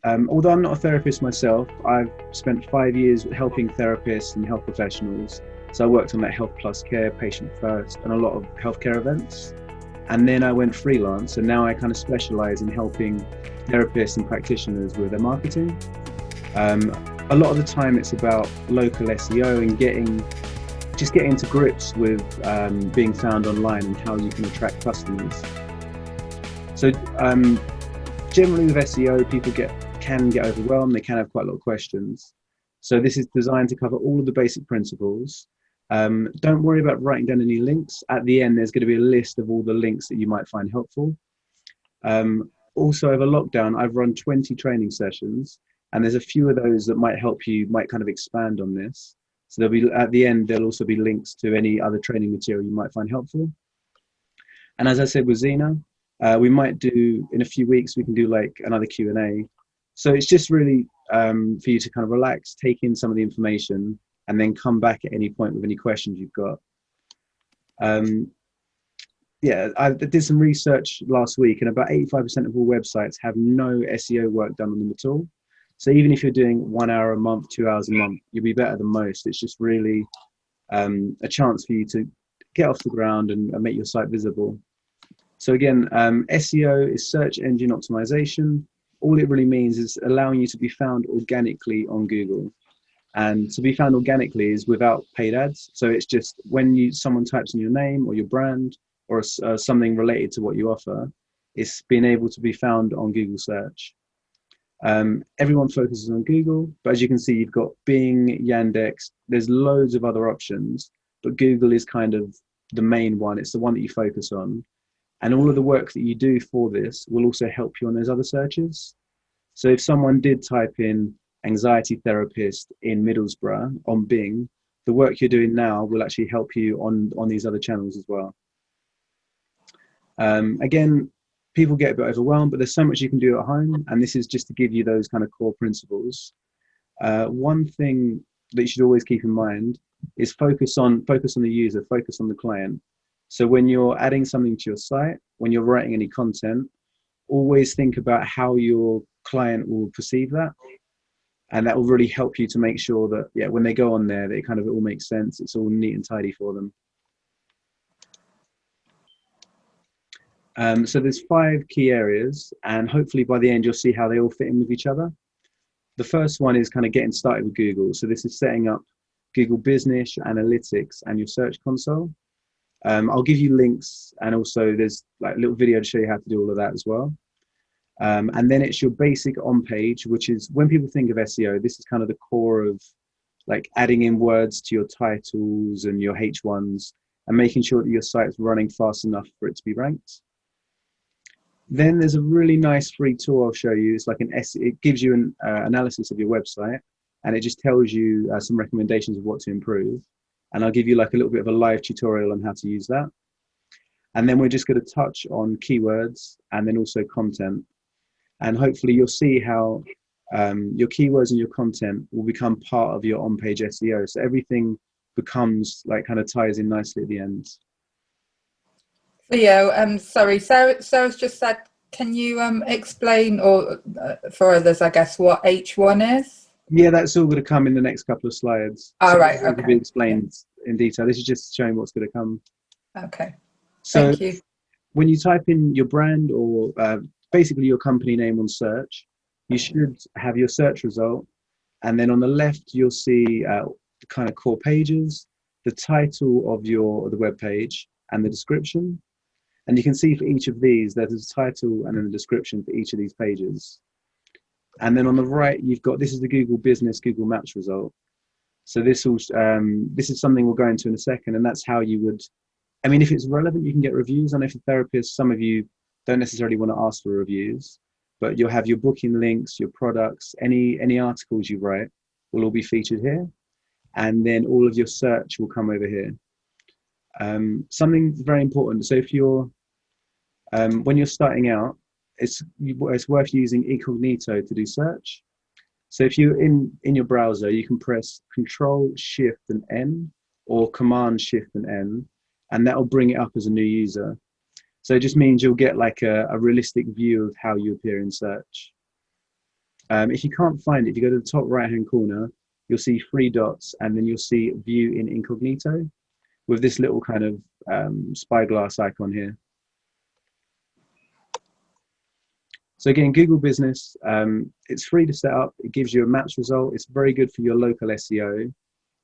Although I'm not a therapist myself, I've spent 5 years helping therapists and health professionals. So I worked on that Health Plus Care, Patient First, and a lot of healthcare events. And then I went freelance, and now I kind of specialize in helping therapists and practitioners with their marketing. Um, a lot of the time, it's about local SEO and getting to grips with being found online and how you can attract customers. So generally with SEO, people can get overwhelmed. They can have quite a lot of questions. So this is designed to cover all of the basic principles. Don't worry about writing down any links. At the end, there's going to be a list of all the links that you might find helpful. Also, over lockdown, I've run 20 training sessions, and there's a few of those that might help you, might kind of expand on this. So there'll be, at the end, there'll also be links to any other training material you might find helpful. And as I said with Zena, we might do, in a few weeks, we can do like another Q&A. So it's just really for you to kind of relax, take in some of the information, and then come back at any point with any questions you've got. Yeah, I did some research last week, and about 85% of all websites have no SEO work done on them at all. So even if you're doing 1 hour a month, 2 hours a month, you'll be better than most. It's just really a chance for you to get off the ground and make your site visible. So again, SEO is search engine optimization. All it really means is allowing you to be found organically on Google. And to be found organically is without paid ads. So it's just when someone types in your name or your brand or something related to what you offer, it's being able to be found on Google search. Everyone focuses on Google, but as you can see, you've got Bing, Yandex, there's loads of other options, but Google is kind of the main one. It's the one that you focus on. And all of the work that you do for this will also help you on those other searches. So if someone did type in anxiety therapist in Middlesbrough on Bing, the work you're doing now will actually help you on these other channels as well. Again, people get a bit overwhelmed, but there's so much you can do at home. And this is just to give you those kind of core principles. One thing that you should always keep in mind is focus on the user, focus on the client. So when you're adding something to your site, when you're writing any content, always think about how your client will perceive that. And that will really help you to make sure that, yeah, when they go on there, that it all makes sense. It's all neat and tidy for them. So there's 5 key areas, and hopefully by the end, you'll see how they all fit in with each other. The first one is kind of getting started with Google. So this is setting up Google Business, Analytics, and your Search Console. I'll give you links, and also there's like a little video to show you how to do all of that as well. And then it's your basic on page, which is when people think of SEO, this is kind of the core of like adding in words to your titles and your H1s and making sure that your site's running fast enough for it to be ranked. Then there's a really nice free tool I'll show you. It's like it gives you an analysis of your website, and it just tells you some recommendations of what to improve. And I'll give you like a little bit of a live tutorial on how to use that. And then we're just going to touch on keywords and then also content. And hopefully you'll see how your keywords and your content will become part of your on-page SEO. So everything becomes like kind of ties in nicely at the end. Theo, sorry, Sarah's just said, can you explain, or for others, I guess, what H1 is? Yeah, that's all going to come in the next couple of slides. All so right, it's going to be explained in detail. This is just showing what's going to come. Okay, so thank you. When you type in your brand or basically your company name on search, you should have your search result. And then on the left, you'll see the kind of core pages, the title of the web page, and the description. And you can see for each of these, there's a title and then a description for each of these pages. And then on the right, you've got, this is the Google Business, Google Maps result. So this is something we'll go into in a second, and that's how you would, I mean, if it's relevant, you can get reviews. I know for therapists, some of you don't necessarily want to ask for reviews, but you'll have your booking links, your products, any articles you write will all be featured here. And then all of your search will come over here. Something very important. So if you're, when you're starting out, it's worth using incognito to do search. So if you're in your browser, you can press Control Shift and N or Command Shift and N, and that will bring it up as a new user. So it just means you'll get like a realistic view of how you appear in search. If you can't find it, if you go to the top right-hand corner, you'll see three dots, and then you'll see View in Incognito with this little kind of spyglass icon here. So again, Google Business, it's free to set up. It gives you a maps result. It's very good for your local SEO.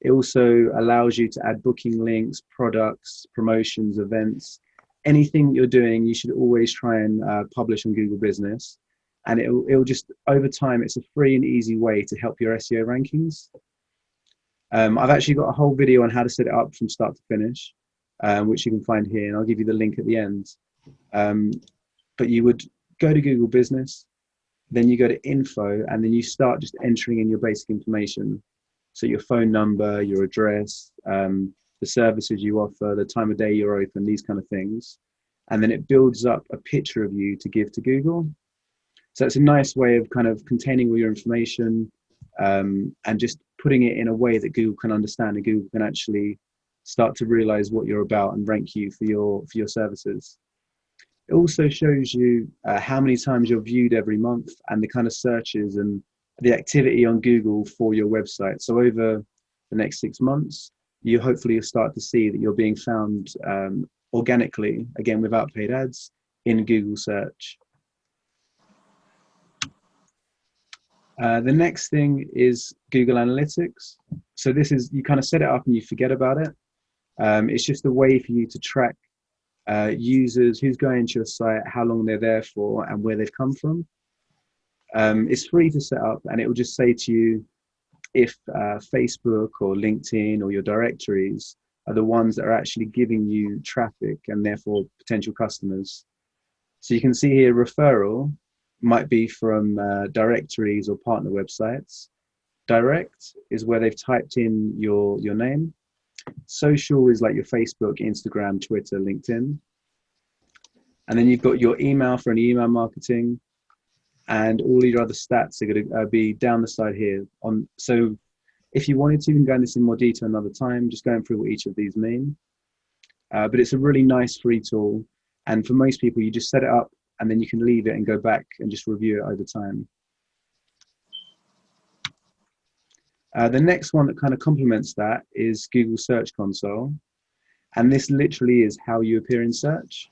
It also allows you to add booking links, products, promotions, events, anything you're doing. You should always try and publish on Google Business. And it'll just, over time, it's a free and easy way to help your SEO rankings. I've actually got a whole video on how to set it up from start to finish, which you can find here, and I'll give you the link at the end. But you would go to Google Business, then you go to Info, and then you start just entering in your basic information. So your phone number, your address, the services you offer, the time of day you're open, these kind of things. And then it builds up a picture of you to give to Google. So it's a nice way of kind of containing all your information, and just putting it in a way that Google can understand, and Google can actually start to realize what you're about and rank you for your services. It also shows you how many times you're viewed every month, and the kind of searches and the activity on Google for your website. So over the next 6 months, you'll start to see that you're being found organically, again, without paid ads, in Google search. The next thing is Google Analytics. So this is, you kind of set it up and you forget about it. It's just a way for you to track users, who's going to your site, how long they're there for, and where they've come from. It's free to set up, and it will just say to you if Facebook or LinkedIn or your directories are the ones that are actually giving you traffic and therefore potential customers. So you can see here, referral might be from directories or partner websites. Direct is where they've typed in your name. Social is like your Facebook, Instagram, Twitter, LinkedIn. And then you've got your email for any email marketing, and all your other stats are going to be down the side here. So if you wanted to, you can go into this in more detail another time, just going through what each of these mean. But it's a really nice free tool. And for most people, you just set it up and then you can leave it and go back and just review it over time. The next one that kind of complements that is Google Search Console. And this literally is how you appear in search.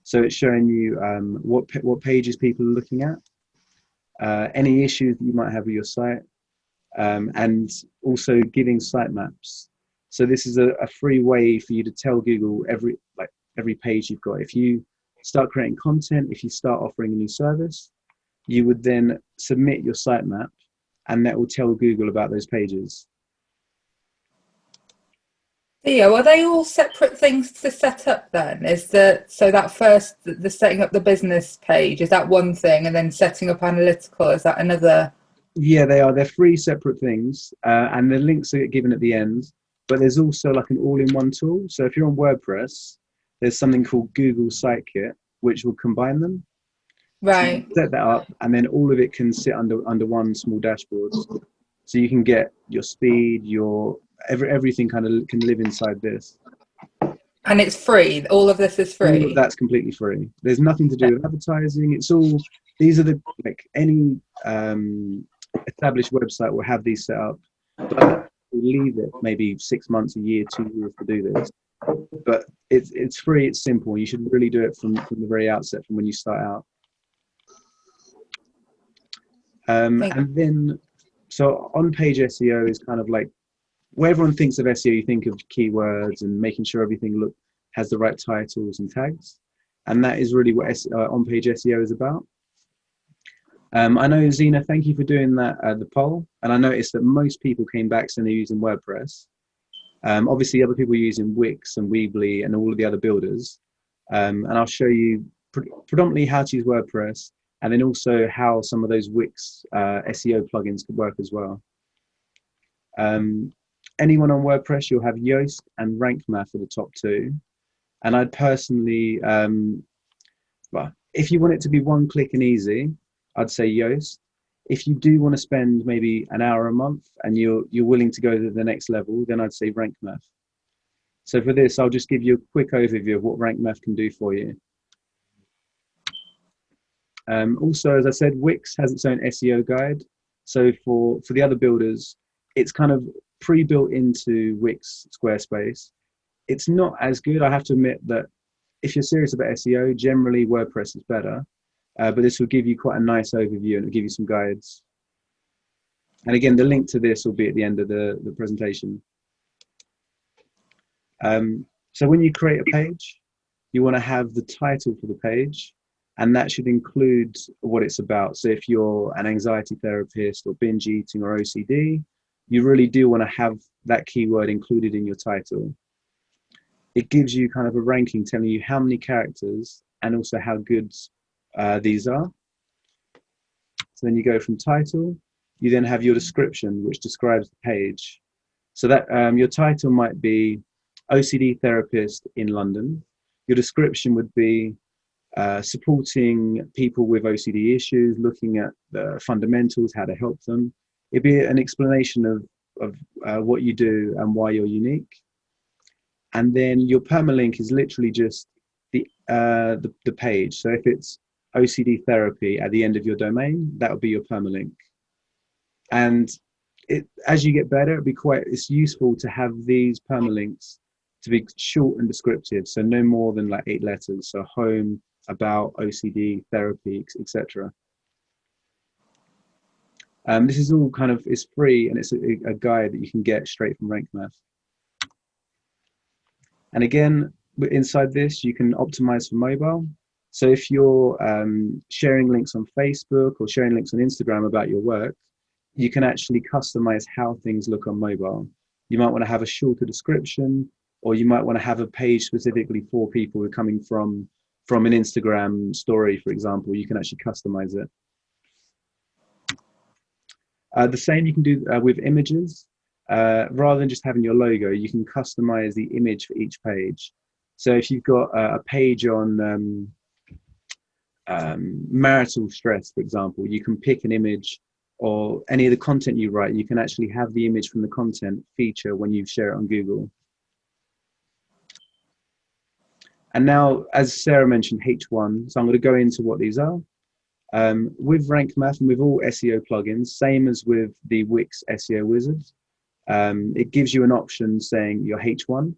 So it's showing you what pages people are looking at, any issues that you might have with your site, and also giving sitemaps. So this is a free way for you to tell Google every page you've got. If you start creating content, if you start offering a new service, you would then submit your sitemap, and that will tell Google about those pages. Yeah, are they all separate things to set up then? So that first, the setting up the business page, is that one thing, and then setting up analytical, is that another? Yeah, they are. They're three separate things, and the links are given at the end. But there's also like an all-in-one tool. So if you're on WordPress, there's something called Google Site Kit, which will combine them. Right. So set that up, and then all of it can sit under one small dashboard. So you can get your speed, your everything kind of can live inside this. And it's free. All of this is free. All of that's completely free. There's nothing to do with advertising. It's all, these are any established website will have these set up, but we'll leave it maybe 6 months, a year, 2 years to do this. But it's free, it's simple. You should really do it from the very outset, from when you start out. And then, so on-page SEO is kind of like where everyone thinks of SEO, you think of keywords and making sure everything has the right titles and tags. And that is really what on-page SEO is about. I know, Zena, thank you for doing that, the poll. And I noticed that most people came back saying they're using WordPress. Obviously, other people are using Wix and Weebly and all of the other builders. And I'll show you predominantly how to use WordPress, and then also how some of those Wix SEO plugins could work as well. Anyone on WordPress, you'll have Yoast and Rank Math are the top two. And I'd personally, well, if you want it to be one click and easy, I'd say Yoast. If you do want to spend maybe an hour a month and you're willing to go to the next level, then I'd say Rank Math. So for this, I'll just give you a quick overview of what Rank Math can do for you. Also, as I said, Wix has its own SEO guide. So for the other builders, it's kind of pre-built into Wix Squarespace. It's not as good. I have to admit that if you're serious about SEO, generally WordPress is better. But this will give you quite a nice overview and it'll give you some guides. And again, the link to this will be at the end of the presentation. So when you create a page, you want to have the title for the page, and that should include what it's about. So if you're an anxiety therapist or binge eating or OCD, you really do want to have that keyword included in your title. It gives you kind of a ranking telling you how many characters and also how good these are. So then you go from title, you then have your description, which describes the page. So that your title might be OCD therapist in London. Your description would be supporting people with OCD issues, looking at the fundamentals, how to help them. It'd be an explanation of what you do and why you're unique. And then your permalink is literally just the page. So if it's OCD therapy at the end of your domain, that would be your permalink. And as you get better, it's useful to have these permalinks to be short and descriptive. So no more than like 8 letters. So home, about, OCD, therapy, etc. This is all kind of, it's free and it's a guide that you can get straight from Rank Math. And again, inside this, you can optimize for mobile. So if you're sharing links on Facebook or sharing links on Instagram about your work, you can actually customize how things look on mobile. You might want to have a shorter description, or you might want to have a page specifically for people who are coming from an Instagram story, for example. You can actually customize it. The same you can do with images. Rather than just having your logo, you can customize the image for each page. So if you've got a page on marital stress, for example, you can pick an image, or any of the content you write, you can actually have the image from the content feature when you share it on Google. And now, as Sarah mentioned, H1, so I'm going to go into what these are. With Rank Math and with all SEO plugins, same as with the Wix SEO Wizard, it gives you an option saying your H1,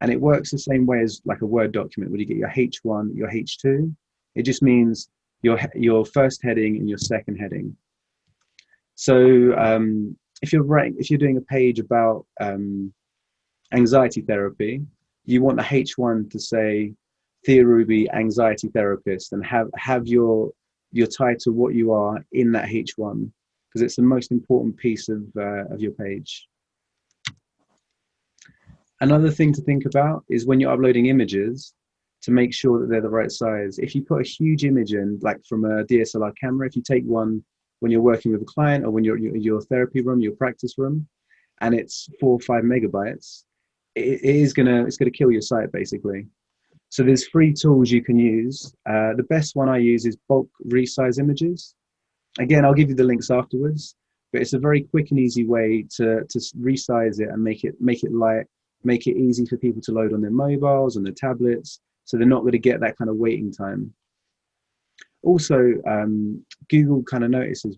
and it works the same way as like a Word document where you get your H1, your H2. It just means your first heading and your second heading. So if you're doing a page about anxiety therapy, you want the H1 to say Thea Ruby, anxiety therapist, and have your title, what you are, in that H1, because it's the most important piece of your page. Another thing to think about is when you're uploading images, to make sure that they're the right size. If you put a huge image in, like from a DSLR camera, if you take one when you're working with a client or when you're in your therapy room, your practice room, and it's 4 or 5 megabytes, it's gonna kill your site basically. So there's free tools you can use. The best one I use is bulk resize images. Again, I'll give you the links afterwards, but it's a very quick and easy way to resize it and make it light, make it easy for people to load on their mobiles and their tablets, so they're not going to get that kind of waiting time. Also, Google kind of notices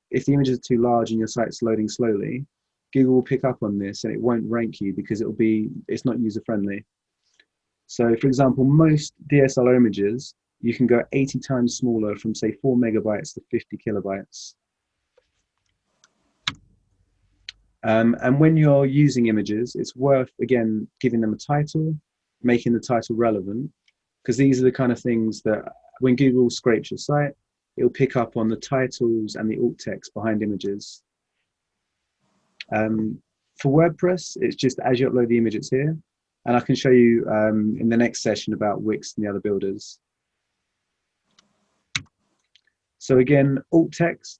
if the images are too large and your site's loading slowly, Google will pick up on this and it won't rank you because it's not user friendly. So for example, most DSLR images, you can go 80 times smaller, from say 4 megabytes to 50 kilobytes. And when you're using images, it's worth, again, giving them a title, making the title relevant, because these are the kind of things that when Google scrapes your site, it'll pick up on the titles and the alt text behind images. For WordPress, it's just as you upload the image, it's here. And I can show you in the next session about Wix and the other builders. So again, alt text,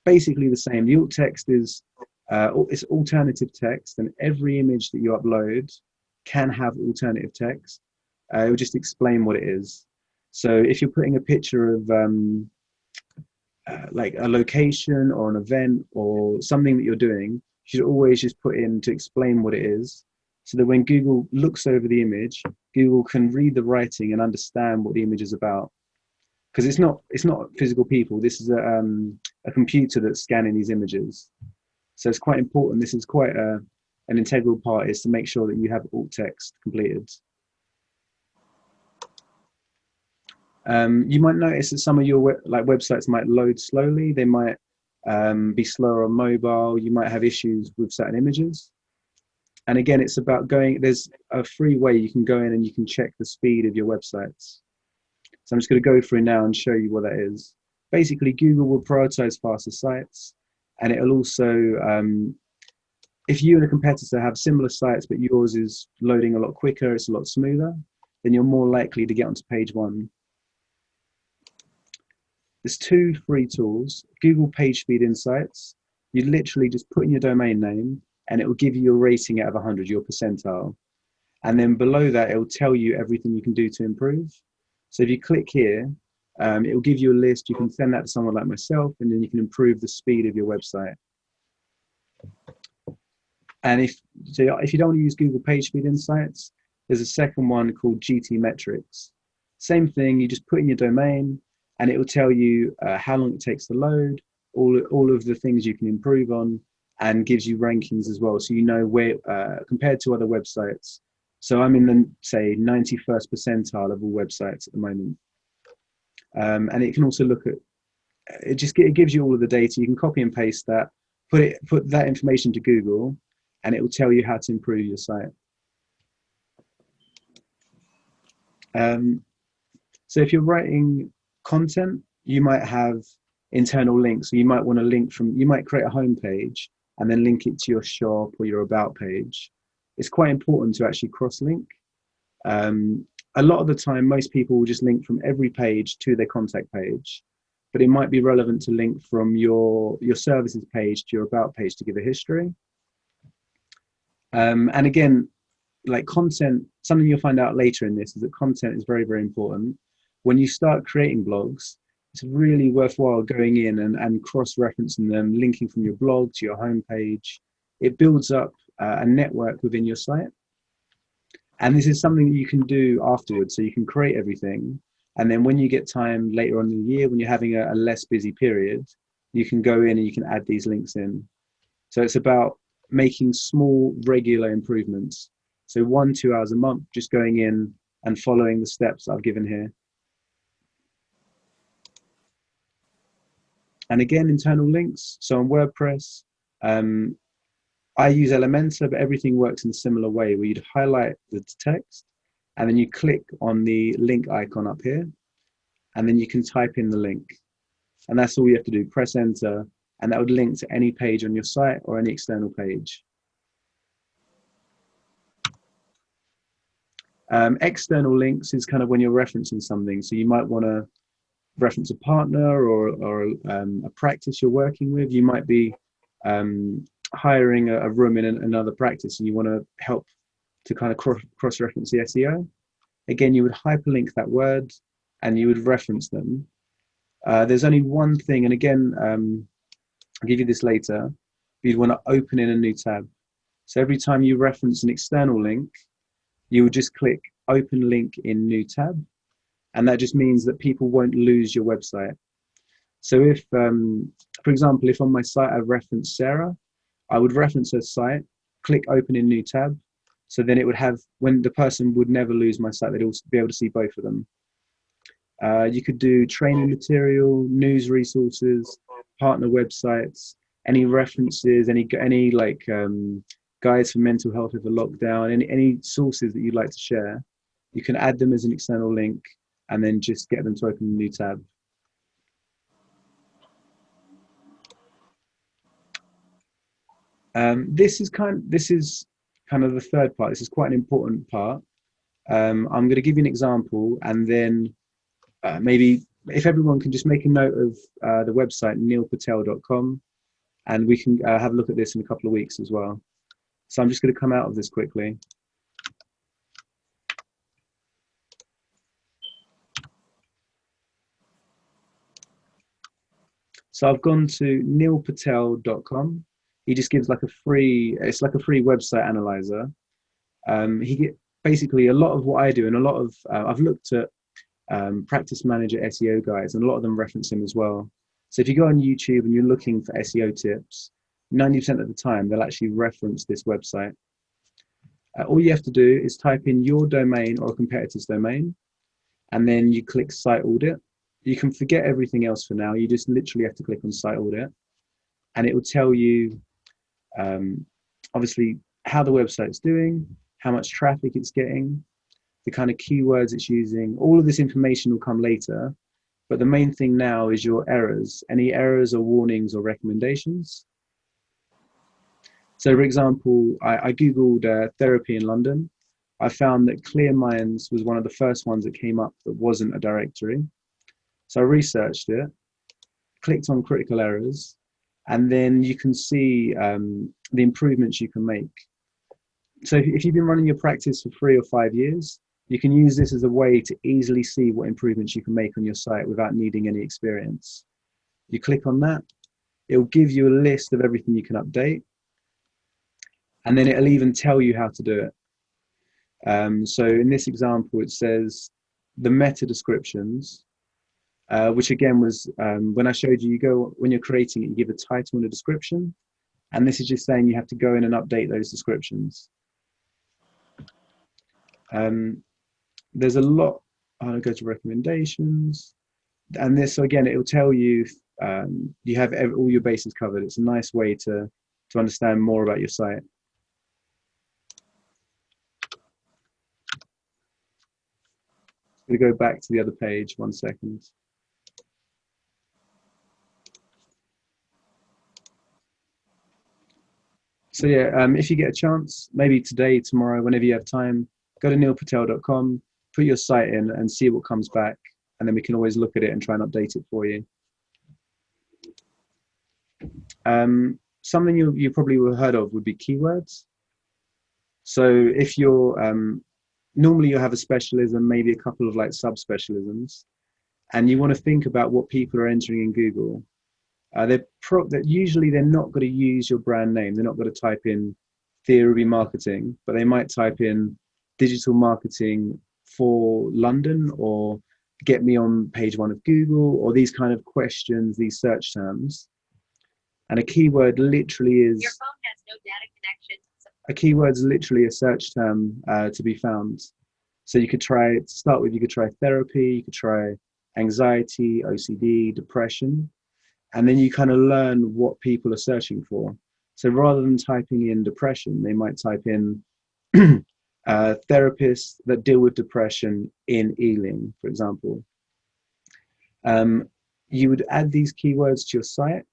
basically the same. The alt text is it's alternative text, and every image that you upload can have alternative text. It will just explain what it is. So if you're putting a picture of like a location or an event or something that you're doing, you should always just put in to explain what it is, so that when Google looks over the image, Google can read the writing and understand what the image is about. because it's not physical people. This is a computer that's scanning these images. So it's quite important. This is quite an integral part, is to make sure that you have alt text completed. You might notice that some of your websites might load slowly. They might be slower on mobile. You might have issues with certain images. And again, it's about there's a free way you can go in and you can check the speed of your websites. So I'm just going to go through now and show you what that is. Basically, Google will prioritize faster sites, and it'll also, if you and a competitor have similar sites, but yours is loading a lot quicker, it's a lot smoother, then you're more likely to get onto page 1. There's 2 free tools. Google Page Speed Insights. You literally just put in your domain name and it will give you your rating out of 100, your percentile. And then below that, it will tell you everything you can do to improve. So if you click here, it will give you a list. You can send that to someone like myself, and then you can improve the speed of your website. And if you don't want to use Google Page Speed Insights, there's a second one called GT Metrics. Same thing, you just put in your domain, and it will tell you how long it takes to load, all of the things you can improve on, and gives you rankings as well, so you know where compared to other websites. So I'm in the, say, 91st percentile of all websites at the moment. And it can also look at it gives you all of the data. You can copy and paste that, put that information to Google, and it will tell you how to improve your site. So if you're writing content, you might have internal links. So you might want to you might create a home page and then link it to your shop or your about page. It's quite important to actually cross-link. A lot of the time, most people will just link from every page to their contact page, but it might be relevant to link from your services page to your about page to give a history. And again, like content, something you'll find out later in this is that content is very, very important. When you start creating blogs, it's really worthwhile going in and cross-referencing them, linking from your blog to your homepage. It builds up a network within your site. And this is something you can do afterwards. So you can create everything. And then when you get time later on in the year, when you're having a less busy period, you can go in and you can add these links in. So it's about making small, regular improvements. So 1-2 hours a month, just going in and following the steps I've given here. And again, internal links. So on WordPress, I use Elementor, but everything works in a similar way, where you'd highlight the text and then you click on the link icon up here, and then you can type in the link. And that's all you have to do, press enter, and that would link to any page on your site or any external page. External links is kind of when you're referencing something. So you might want to reference a partner or a practice you're working with. You might be hiring a room in another practice, and you want to help to kind of cross-reference the SEO. Again, you would hyperlink that word and you would reference them. There's only one thing, and again, I'll give you this later. You'd want to open in a new tab. So every time you reference an external link, you would just click open link in new tab. And that just means that people won't lose your website. So if, for example, if on my site I reference Sarah, I would reference her site, click open in new tab. So then it would have, when the person would never lose my site, they'd also be able to see both of them. You could do training material, news resources, partner websites, any references, any like guides for mental health with a lockdown, any sources that you'd like to share. You can add them as an external link and then just get them to open a new tab. This is kind of the third part. This is quite an important part. I'm going to give you an example, and then maybe if everyone can just make a note of the website neilpatel.com, and we can have a look at this in a couple of weeks as well. So I'm just going to come out of this quickly. So I've gone to neilpatel.com. He just gives like it's like a free website analyzer. Basically a lot of what I do, and a lot of, I've looked at practice manager SEO guides, and a lot of them reference him as well. So if you go on YouTube and you're looking for SEO tips, 90% of the time they'll actually reference this website. All you have to do is type in your domain or a competitor's domain, and then you click Site Audit. You can forget everything else for now. You just literally have to click on Site Audit, and it will tell you obviously how the website's doing, how much traffic it's getting, the kind of keywords it's using. All of this information will come later, but the main thing now is your errors. Any errors or warnings or recommendations. So for example, I Googled therapy in London. I found that Clear Minds was one of the first ones that came up that wasn't a directory. So I researched it, clicked on critical errors, and then you can see the improvements you can make. So if you've been running your practice for 3 or 5 years, you can use this as a way to easily see what improvements you can make on your site without needing any experience. You click on that, it'll give you a list of everything you can update, and then it'll even tell you how to do it. So in this example, it says the meta descriptions, which again was when I showed you, when you're creating it, you give a title and a description, and this is just saying you have to go in and update those descriptions. There's a lot. I'll go to recommendations, and this, so again, it will tell you you have all your bases covered. It's a nice way to understand more about your site. I'm going to go back to the other page, 1 second. So yeah, if you get a chance, maybe today, tomorrow, whenever you have time, go to neilpatel.com, put your site in and see what comes back, and then we can always look at it and try and update it for you. Something you probably will have heard of would be keywords. So if you're, normally you have a specialism, maybe a couple of like subspecialisms, and you want to think about what people are entering in Google. Usually they're not going to use your brand name. They're not going to type in theory marketing, but they might type in digital marketing for London, or get me on page 1 of Google, or these kind of questions, these search terms. And a keyword literally is, your phone has no data connection. A keyword's literally a search term to be found. So you could try, to start with, you could try therapy, you could try anxiety, OCD, depression, and then you kind of learn what people are searching for. So rather than typing in depression, they might type in therapists that deal with depression in Ealing, for example. You would add these keywords to your site,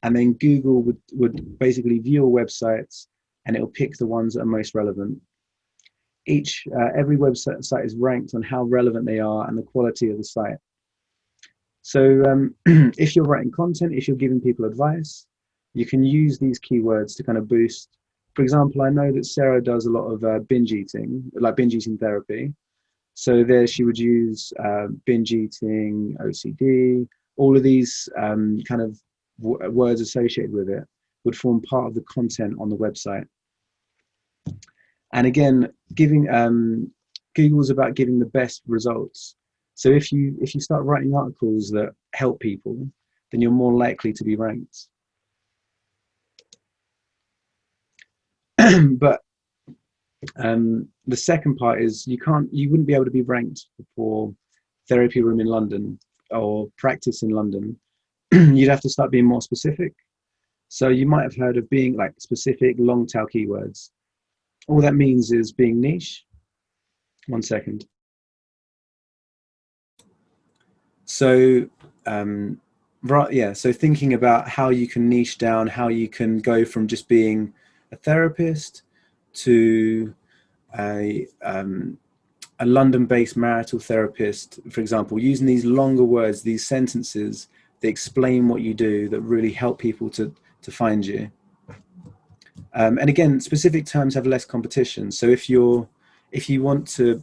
and then Google would basically view your websites, and it will pick the ones that are most relevant. Every website is ranked on how relevant they are and the quality of the site. So if you're writing content, if you're giving people advice, you can use these keywords to kind of boost. For example, I know that Sarah does a lot of binge eating, like binge eating therapy. So there she would use binge eating, OCD, all of these kind of words associated with it would form part of the content on the website. And again, Google's about giving the best results. So if you start writing articles that help people, then you're more likely to be ranked. But the second part is you wouldn't be able to be ranked for therapy room in London or practice in London. You'd have to start being more specific. So you might have heard of being like specific long tail keywords. All that means is being niche. 1 second. So so thinking about how you can niche down, how you can go from just being a therapist to a London-based marital therapist, for example, using these longer words, these sentences that explain what you do, that really help people to find you. And again, specific terms have less competition. So if you want to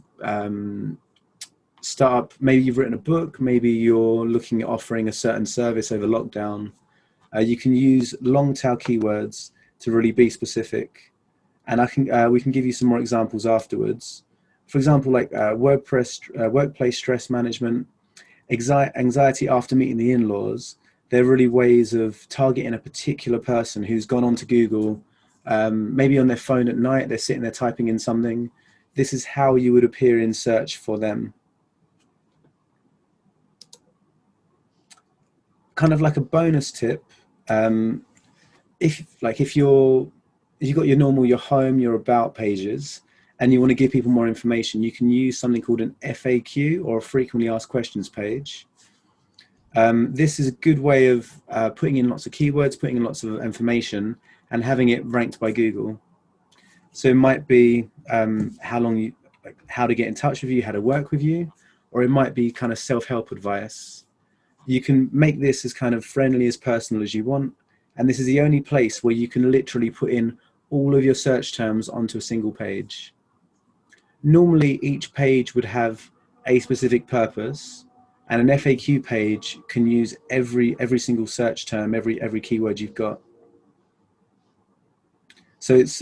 start up, maybe you've written a book, maybe you're looking at offering a certain service over lockdown, you can use long tail keywords to really be specific. And we can give you some more examples afterwards. For example, like workplace stress management, anxiety after meeting the in-laws. They're really ways of targeting a particular person who's gone onto Google, maybe on their phone at night, they're sitting there typing in something. This is how you would appear in search for them. Kind of like a bonus tip, if you've got your home, your about pages, and you want to give people more information, you can use something called an FAQ, or a frequently asked questions page. This is a good way of putting in lots of keywords, putting in lots of information, and having it ranked by Google. So it might be how to get in touch with you, how to work with you, or it might be kind of self-help advice. You can make this as kind of friendly, as personal as you want. And this is the only place where you can literally put in all of your search terms onto a single page. Normally, each page would have a specific purpose, and an FAQ page can use every single search term, every keyword you've got. So it's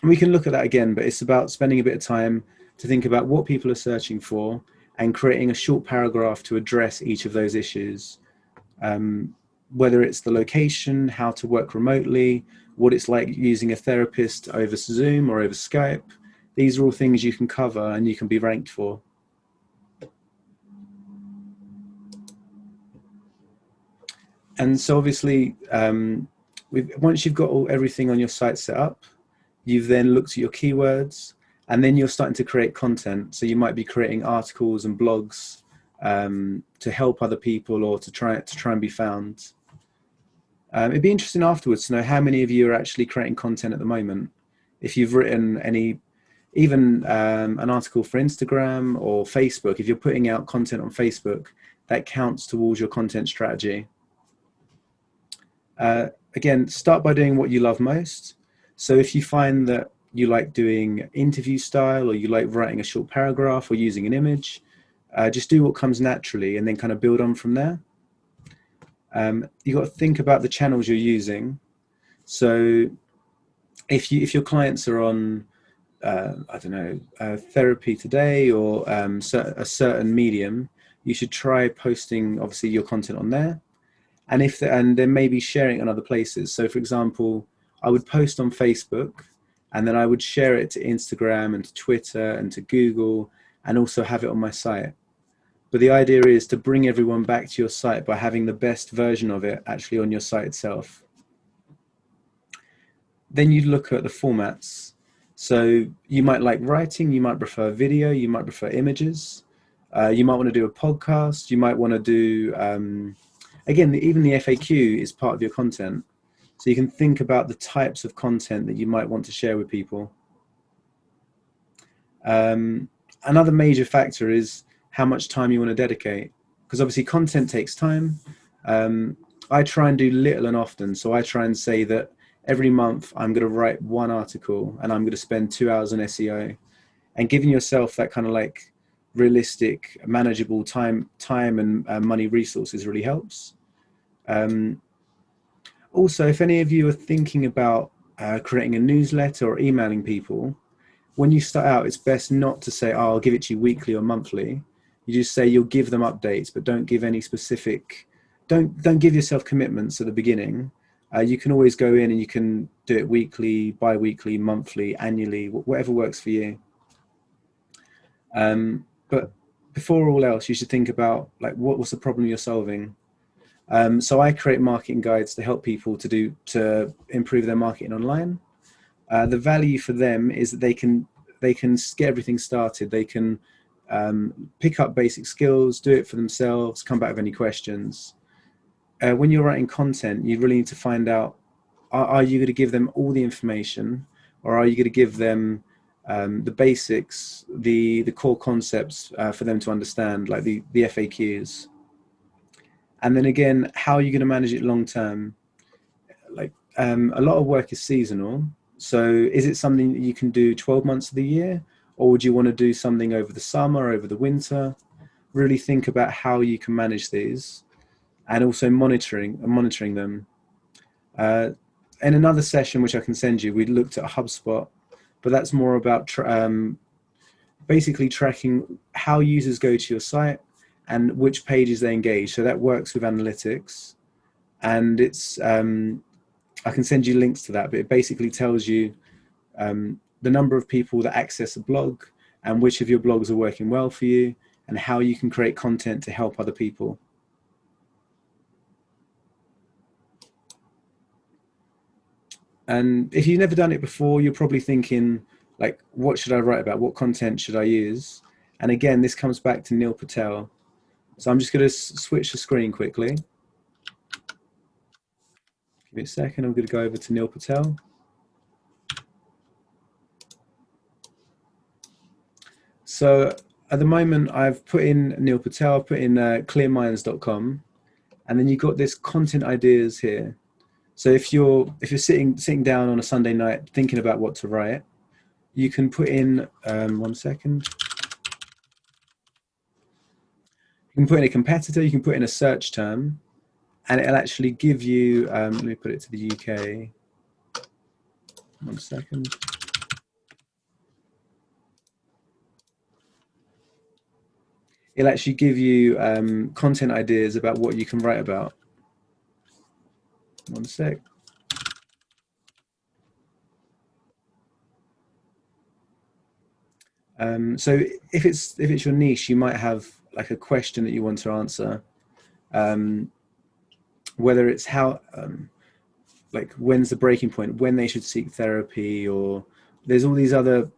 we can look at that again, but it's about spending a bit of time to think about what people are searching for and creating a short paragraph to address each of those issues. Whether it's the location, how to work remotely, what it's like using a therapist over Zoom or over Skype. These are all things you can cover and you can be ranked for. And so obviously, once you've got everything on your site set up, you've then looked at your keywords, and then you're starting to create content. So you might be creating articles and blogs to help other people, or to try and be found. It'd be interesting afterwards to know how many of you are actually creating content at the moment. If you've written even an article for Instagram or Facebook, if you're putting out content on Facebook, that counts towards your content strategy. Again, start by doing what you love most. So if you find that you like doing interview style, or you like writing a short paragraph or using an image, just do what comes naturally and then kind of build on from there. You've got to think about the channels you're using. So if your clients are on, I don't know, therapy today, or a certain medium, you should try posting obviously your content on there. And then maybe sharing it on other places. So for example, I would post on Facebook, and then I would share it to Instagram and to Twitter and to Google, and also have it on my site. But the idea is to bring everyone back to your site by having the best version of it actually on your site itself. Then you'd look at the formats. So you might like writing, you might prefer video, you might prefer images, you might want to do a podcast, you might want to do, again, even the FAQ is part of your content. So you can think about the types of content that you might want to share with people. Another major factor is how much time you want to dedicate, because obviously content takes time. I try and do little and often. So I try and say that every month I'm going to write one article, and I'm going to spend 2 hours on SEO. And giving yourself that kind of like realistic, manageable time and money resources really helps. Also, if any of you are thinking about creating a newsletter or emailing people, when you start out, it's best not to say, oh, I'll give it to you weekly or monthly. You just say you'll give them updates, but don't give any specific, don't give yourself commitments at the beginning. You can always go in and you can do it weekly, bi-weekly, monthly, annually, whatever works for you. But before all else, you should think about like what's the problem you're solving. So I create marketing guides to help people to improve their marketing online. The value for them is that they can get everything started. They can pick up basic skills, do it for themselves, come back with any questions. When you're writing content, you really need to find out, are you going to give them all the information, or are you going to give them the basics, the core concepts for them to understand, like the FAQs? And then again, how are you going to manage it long term? Like a lot of work is seasonal. So is it something that you can do 12 months of the year, or would you want to do something over the summer, over the winter? Really think about how you can manage these, and also monitoring them. In another session, which I can send you, we looked at HubSpot, but that's more about basically tracking how users go to your site and which pages they engage. So that works with analytics, and it's I can send you links to that, but it basically tells you the number of people that access a blog and which of your blogs are working well for you and how you can create content to help other people. And if you've never done it before, you're probably thinking, like, what should I write about? What content should I use? And again, this comes back to Neil Patel. So I'm just going to switch the screen quickly. Give me a second. I'm going to go over to Neil Patel. So at the moment, I've put in Neil Patel, I've put in clearminds.com, and then you've got this content ideas here. So if you're sitting down on a Sunday night thinking about what to write, you can put in, one second. You can put in a competitor, you can put in a search term, and it'll actually give you, let me put it to the UK. One second. It'll actually give you content ideas about what you can write about. One sec. So if it's your niche, you might have like a question that you want to answer, whether it's how, like when's the breaking point, when they should seek therapy, or there's all these other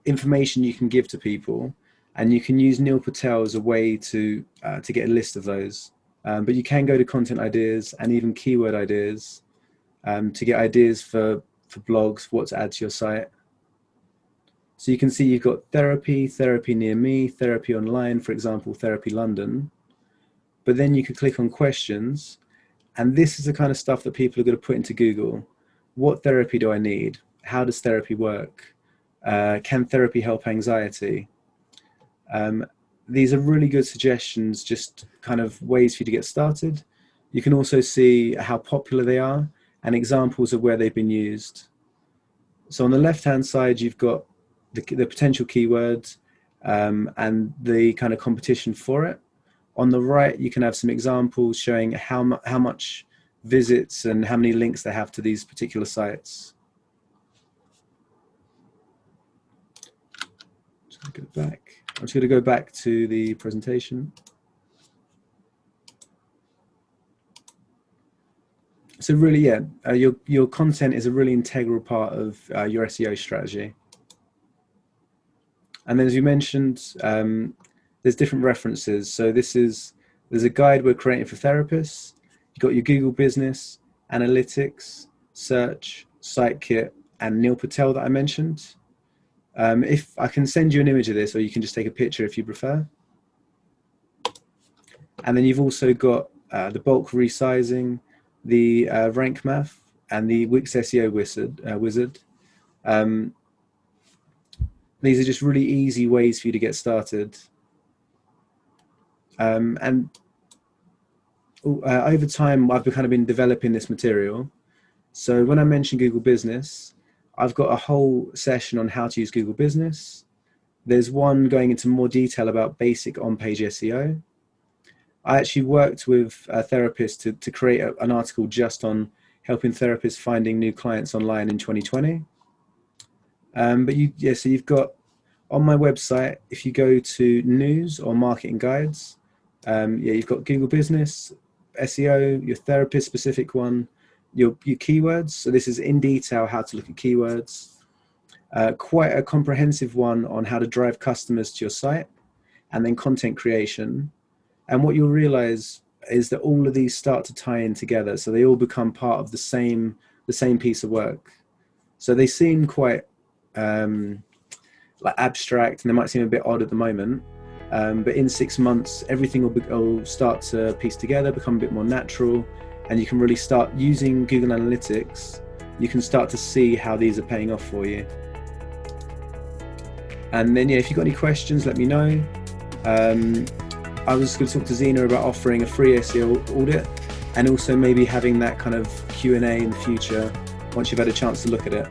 information you can give to people, and you can use Neil Patel as a way to get a list of those. But you can go to content ideas and even keyword ideas to get ideas for blogs, what to add to your site. So you can see you've got therapy, therapy near me, therapy online, for example, therapy London. But then you could click on questions, and this is the kind of stuff that people are going to put into Google. What therapy do I need? How does therapy work? Can therapy help anxiety? These are really good suggestions, just kind of ways for you to get started. You can also see how popular they are and examples of where they've been used. So on the left-hand side, you've got the potential keywords and the kind of competition for it. On the right, you can have some examples showing how much visits and how many links they have to these particular sites. Just go back. I'm just going to go back to the presentation. So really, yeah, your content is a really integral part of your SEO strategy. And then, as you mentioned, there's different references. So there's a guide we're creating for therapists. You've got your Google Business, Analytics, Search, Sitekit, and Neil Patel that I mentioned. If I can send you an image of this, or you can just take a picture if you prefer. And then you've also got the bulk resizing, the rank math, and the Wix SEO wizard. These are just really easy ways for you to get started. And over time, I've kind of been developing this material. So when I mentioned Google Business, I've got a whole session on how to use Google Business. There's one going into more detail about basic on-page SEO. I actually worked with a therapist to create an article just on helping therapists finding new clients online in 2020. So you've got on my website, if you go to news or marketing guides, you've got Google Business, SEO, your therapist specific one, your keywords. So this is in detail how to look at keywords. Quite a comprehensive one on how to drive customers to your site, and then content creation. And what you'll realize is that all of these start to tie in together. So they all become part of the same piece of work. So they seem quite like abstract, and they might seem a bit odd at the moment. But in 6 months, everything will start to piece together, become a bit more natural, and you can really start using Google Analytics. You can start to see how these are paying off for you. And then, if you've got any questions, let me know. I was going to talk to Zena about offering a free SEO audit, and also maybe having that kind of Q&A in the future once you've had a chance to look at it.